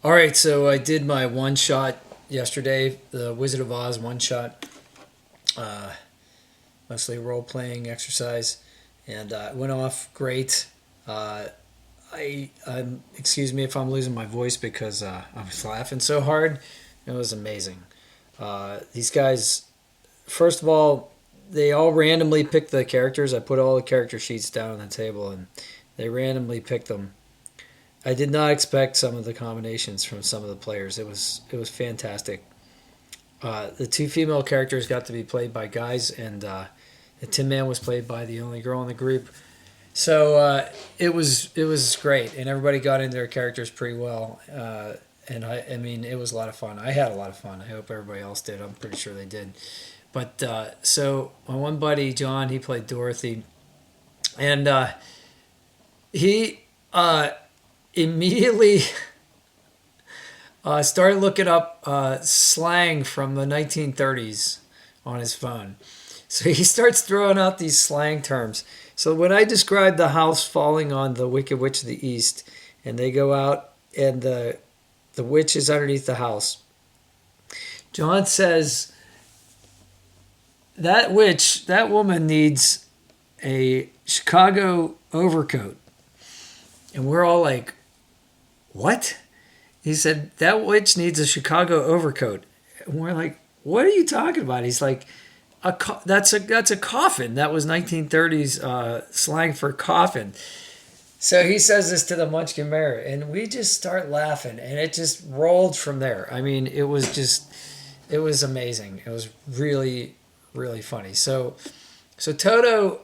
All right, so I did my one shot yesterday, the Wizard of Oz one shot, mostly role playing exercise, and it went off great. Uh, excuse me if I'm losing my voice because I was laughing so hard. It was amazing. These guys, first of all, they all randomly picked the characters. I put all the character sheets down on the table, and they randomly picked them. I did not expect some of the combinations from some of the players. It was fantastic. The two female characters got to be played by guys, and the Tin Man was played by the only girl in the group. So it was great, and everybody got into their characters pretty well. And I mean, it was a lot of fun. I had a lot of fun. I hope everybody else did. I'm pretty sure they did. But so my one buddy John, he played Dorothy, and he immediately started looking up slang from the 1930s on his phone. So he starts throwing out these slang terms. So when I describe the house falling on the Wicked Witch of the East, and they go out and the witch is underneath the house, John says, that witch, that woman needs a Chicago overcoat. And we're all like, what? He said, that witch needs a Chicago overcoat. And we're like, what are you talking about? He's like, that's a coffin. That was 1930s slang for coffin. So he says this to the Munchkin Mayor, and we just start laughing, and it just rolled from there. I mean, it was amazing. It was really, really funny. So Toto,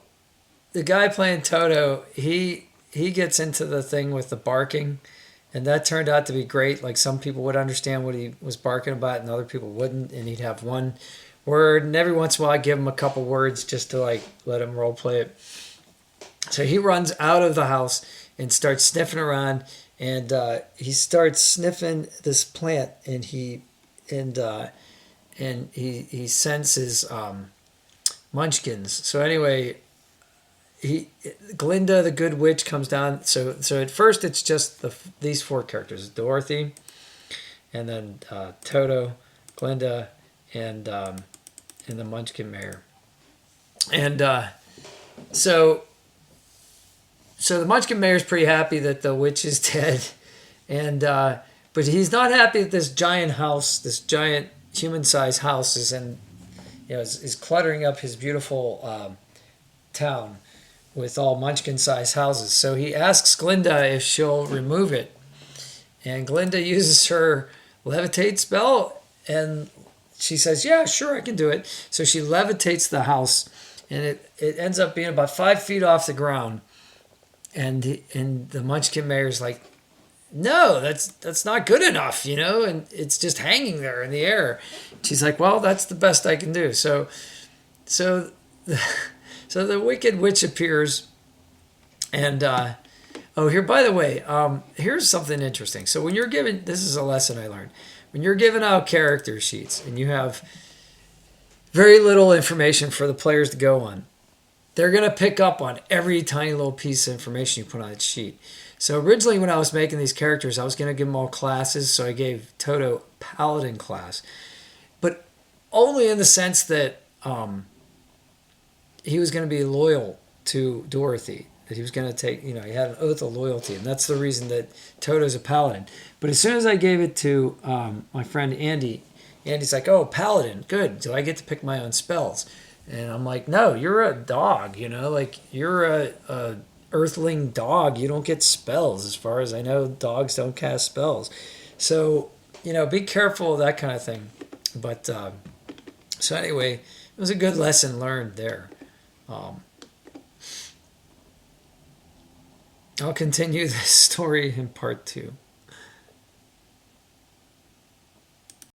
the guy playing Toto, he gets into the thing with the barking, and that turned out to be great. Like, some people would understand what he was barking about, and other people wouldn't, and he'd have one word, and every once in a while I give him a couple words just to like let him role play it. So he runs out of the house and starts sniffing around, and he starts sniffing this plant, and he senses munchkins. So anyway, Glinda the Good Witch comes down. So at first it's just these four characters: Dorothy, and then Toto, Glinda, and the Munchkin Mayor. And so the Munchkin Mayor's pretty happy that the witch is dead, and but he's not happy that this giant house, this giant human-sized house, is cluttering up his beautiful town with all Munchkin-sized houses. So he asks Glinda if she'll remove it, and Glinda uses her levitate spell, and she says, "Yeah, sure, I can do it." So she levitates the house, and it ends up being about 5 feet off the ground. And the Munchkin Mayor's like, "No, that's not good enough, and it's just hanging there in the air." She's like, "Well, that's the best I can do." So the Wicked Witch appears, and here, by the way, here's something interesting. So when you're given, this is a lesson I learned. When you're giving out character sheets and you have very little information for the players to go on, they're going to pick up on every tiny little piece of information you put on that sheet. So originally when I was making these characters, I was going to give them all classes. So I gave Toto Paladin class, but only in the sense that he was going to be loyal to Dorothy, that he was going to take, he had an oath of loyalty. And that's the reason that Toto's a Paladin. But as soon as I gave it to my friend Andy, Andy's like, "Oh, Paladin, good. Do I get to pick my own spells?" And I'm like, "No, you're a dog, like you're a earthling dog. You don't get spells. As far as I know, dogs don't cast spells. So, be careful of that kind of thing." But so anyway, it was a good lesson learned there. I'll continue this story in part 2.